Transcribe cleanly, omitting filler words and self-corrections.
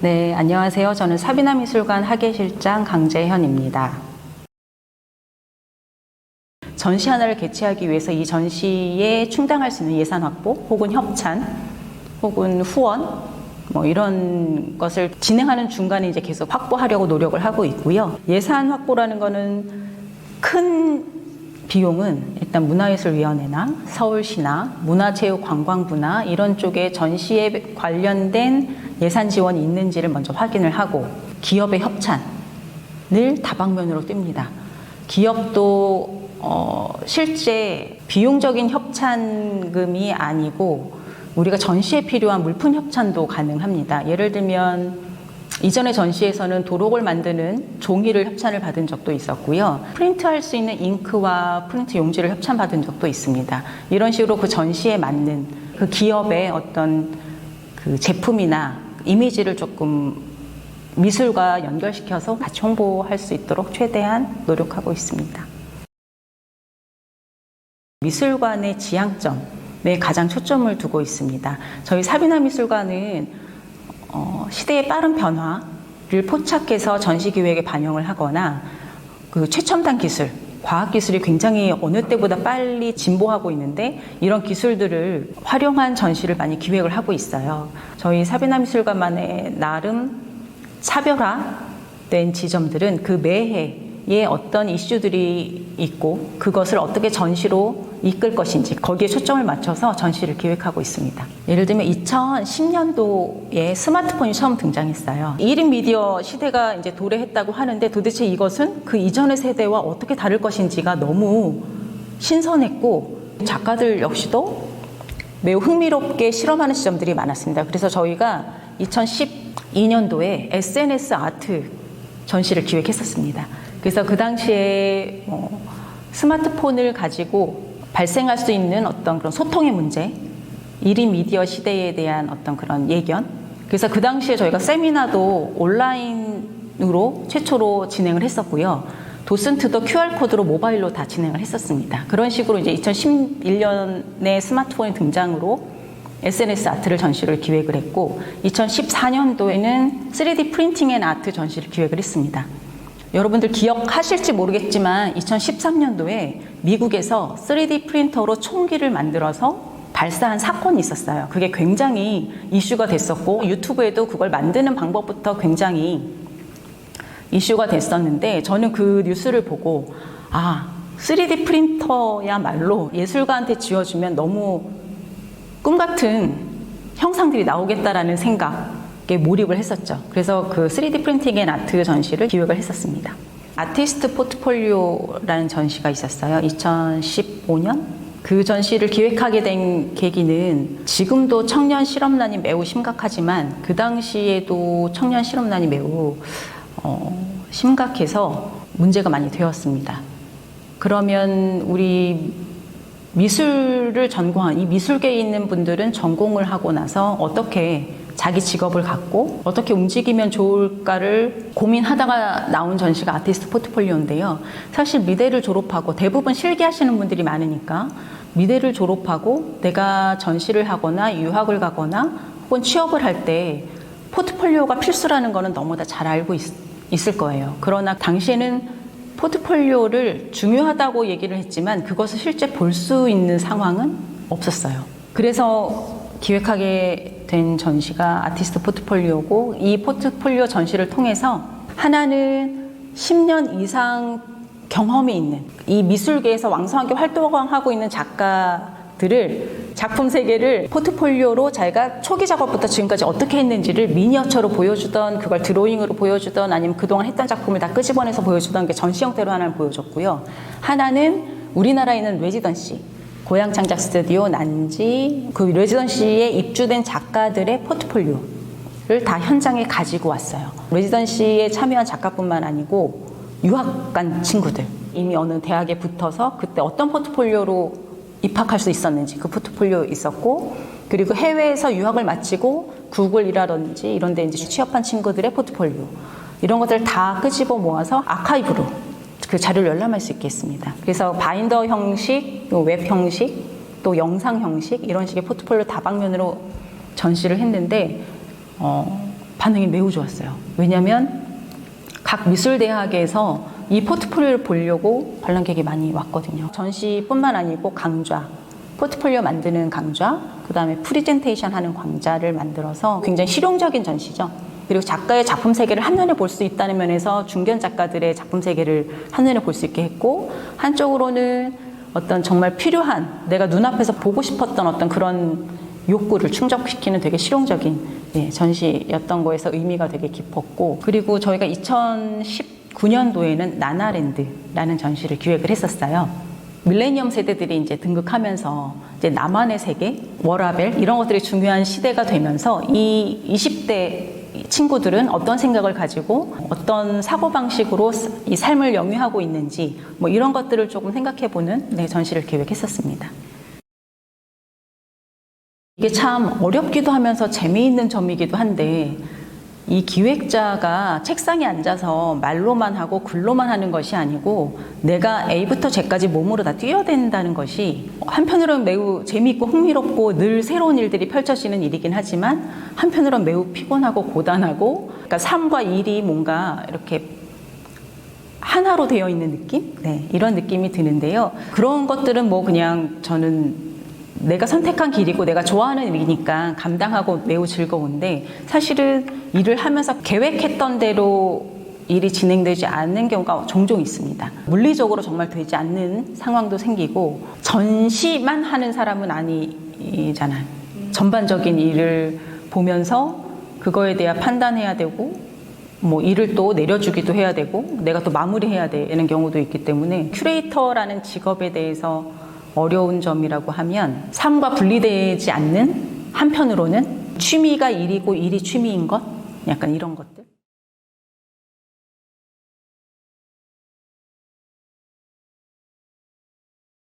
네, 안녕하세요. 저는 사비나미술관 학예실장 강재현입니다. 전시 하나를 개최하기 위해서 이 전시에 충당할 수 있는 예산 확보, 혹은 협찬, 혹은 후원, 이런 것을 진행하는 중간에 이제 계속 확보하려고 노력을 하고 있고요. 예산 확보라는 거는 큰 비용은 일단 문화예술위원회나 서울시나 문화체육관광부나 이런 쪽에 전시에 관련된 예산 지원이 있는지를 먼저 확인을 하고 기업의 협찬을 다방면으로 띱니다. 기업도 실제 비용적인 협찬금이 아니고 우리가 전시에 필요한 물품 협찬도 가능합니다. 예를 들면 이전의 전시에서는 도록을 만드는 종이를 협찬을 받은 적도 있었고요. 프린트할 수 있는 잉크와 프린트 용지를 협찬받은 적도 있습니다. 이런 식으로 그 전시에 맞는 그 기업의 어떤 그 제품이나 이미지를 조금 미술과 연결시켜서 같이 홍보할 수 있도록 최대한 노력하고 있습니다. 미술관의 지향점에 가장 초점을 두고 있습니다. 저희 사비나미술관은 시대의 빠른 변화를 포착해서 전시 기획에 반영을 하거나 그 최첨단 기술, 과학기술이 굉장히 어느 때보다 빨리 진보하고 있는데 이런 기술들을 활용한 전시를 많이 기획을 하고 있어요. 저희 사비나미술관만의 나름 차별화된 지점들은 그 매해에 어떤 이슈들이 있고 그것을 어떻게 전시로 이끌 것인지 거기에 초점을 맞춰서 전시를 기획하고 있습니다. 예를 들면 2010년도에 스마트폰이 처음 등장했어요. 1인 미디어 시대가 이제 도래했다고 하는데 도대체 이것은 그 이전의 세대와 어떻게 다를 것인지가 너무 신선했고 작가들 역시도 매우 흥미롭게 실험하는 지점들이 많았습니다. 그래서 저희가 2012년도에 SNS 아트 전시를 기획했었습니다. 그래서 그 당시에 스마트폰을 가지고 발생할 수 있는 어떤 그런 소통의 문제, 1인 미디어 시대에 대한 어떤 그런 예견. 그래서 그 당시에 저희가 세미나도 온라인으로 최초로 진행을 했었고요. 도슨트도 QR코드로 모바일로 다 진행을 했었습니다. 그런 식으로 이제 2011년에 스마트폰의 등장으로 SNS 아트를 전시를 기획을 했고 2014년도에는 3D 프린팅 앤 아트 전시를 기획을 했습니다. 여러분들 기억하실지 모르겠지만 2013년도에 미국에서 3D 프린터로 총기를 만들어서 발사한 사건이 있었어요. 그게 굉장히 이슈가 됐었고 유튜브에도 그걸 만드는 방법부터 굉장히 이슈가 됐었는데 저는 그 뉴스를 보고 3D 프린터야말로 예술가한테 지어주면 너무 꿈같은 형상들이 나오겠다라는 생각에 몰입을 했었죠. 그래서 그 3D 프린팅 앤 아트 전시를 기획을 했었습니다. 아티스트 포트폴리오라는 전시가 있었어요. 2015년? 그 전시를 기획하게 된 계기는 지금도 청년 실업난이 매우 심각하지만 그 당시에도 청년 실업난이 매우 심각해서 문제가 많이 되었습니다. 그러면 우리 미술을 전공한 이 미술계에 있는 분들은 전공을 하고 나서 어떻게 자기 직업을 갖고 어떻게 움직이면 좋을까를 고민하다가 나온 전시가 아티스트 포트폴리오인데요. 사실 미대를 졸업하고 대부분 실기하시는 분들이 많으니까 미대를 졸업하고 내가 전시를 하거나 유학을 가거나 혹은 취업을 할 때 포트폴리오가 필수라는 거는 너무 다 잘 알고 있을 거예요. 그러나 당시에는 포트폴리오를 중요하다고 얘기를 했지만 그것을 실제 볼 수 있는 상황은 없었어요. 그래서 기획하게 된 전시가 아티스트 포트폴리오고 이 포트폴리오 전시를 통해서 하나는 10년 이상 경험이 있는 이 미술계에서 왕성하게 활동하고 있는 작가들을 작품 세계를 포트폴리오로 자기가 초기 작업부터 지금까지 어떻게 했는지를 미니어처로 보여주던 그걸 드로잉으로 보여주던 아니면 그동안 했던 작품을 다 끄집어내서 보여주던 게 전시 형태로 하나를 보여줬고요. 하나는 우리나라에 있는 레지던시 고향 창작 스튜디오 난지 그 레지던시에 입주된 작가들의 포트폴리오를 다 현장에 가지고 왔어요. 레지던시에 참여한 작가뿐만 아니고 유학 간 친구들 이미 어느 대학에 붙어서 그때 어떤 포트폴리오로 입학할 수 있었는지 그 포트폴리오 있었고 그리고 해외에서 유학을 마치고 구글이라든지 이런 데 이제 취업한 친구들의 포트폴리오 이런 것들을 다 끄집어 모아서 아카이브로 그 자료를 열람할 수 있겠습니다. 그래서 바인더 형식, 웹 형식, 또 영상 형식 이런 식의 포트폴리오 다방면으로 전시를 했는데 반응이 매우 좋았어요. 왜냐하면 각 미술대학에서 이 포트폴리오를 보려고 관람객이 많이 왔거든요. 전시뿐만 아니고 강좌, 포트폴리오 만드는 강좌, 그 다음에 프리젠테이션 하는 강좌를 만들어서 굉장히 실용적인 전시죠. 그리고 작가의 작품 세계를 한눈에 볼 수 있다는 면에서 중견 작가들의 작품 세계를 한눈에 볼 수 있게 했고, 한쪽으로는 어떤 정말 필요한 내가 눈앞에서 보고 싶었던 어떤 그런 욕구를 충족시키는 되게 실용적인 전시였던 거에서 의미가 되게 깊었고, 그리고 저희가 2019년도에는 나나랜드라는 전시를 기획을 했었어요. 밀레니엄 세대들이 이제 등극하면서 이제 나만의 세계, 워라벨 이런 것들이 중요한 시대가 되면서 이 20대 친구들은 어떤 생각을 가지고 어떤 사고방식으로 이 삶을 영위하고 있는지 뭐 이런 것들을 조금 생각해보는 전시를 기획했었습니다. 이게 참 어렵기도 하면서 재미있는 점이기도 한데, 이 기획자가 책상에 앉아서 말로만 하고 글로만 하는 것이 아니고 내가 A부터 Z까지 몸으로 다 뛰어댄다는 것이 한편으로는 매우 재미있고 흥미롭고 늘 새로운 일들이 펼쳐지는 일이긴 하지만 한편으로는 매우 피곤하고 고단하고, 그러니까 삶과 일이 뭔가 이렇게 하나로 되어 있는 느낌? 이런 느낌이 드는데요. 그런 것들은 뭐 그냥 저는 내가 선택한 길이고 내가 좋아하는 일이니까 감당하고 매우 즐거운데, 사실은 일을 하면서 계획했던 대로 일이 진행되지 않는 경우가 종종 있습니다. 물리적으로 정말 되지 않는 상황도 생기고, 전시만 하는 사람은 아니잖아요. 전반적인 일을 보면서 그거에 대해 판단해야 되고, 뭐 일을 또 내려주기도 해야 되고 내가 또 마무리해야 되는 경우도 있기 때문에, 큐레이터라는 직업에 대해서 어려운 점이라고 하면 삶과 분리되지 않는, 한편으로는 취미가 일이고 일이 취미인 것, 약간 이런 것들.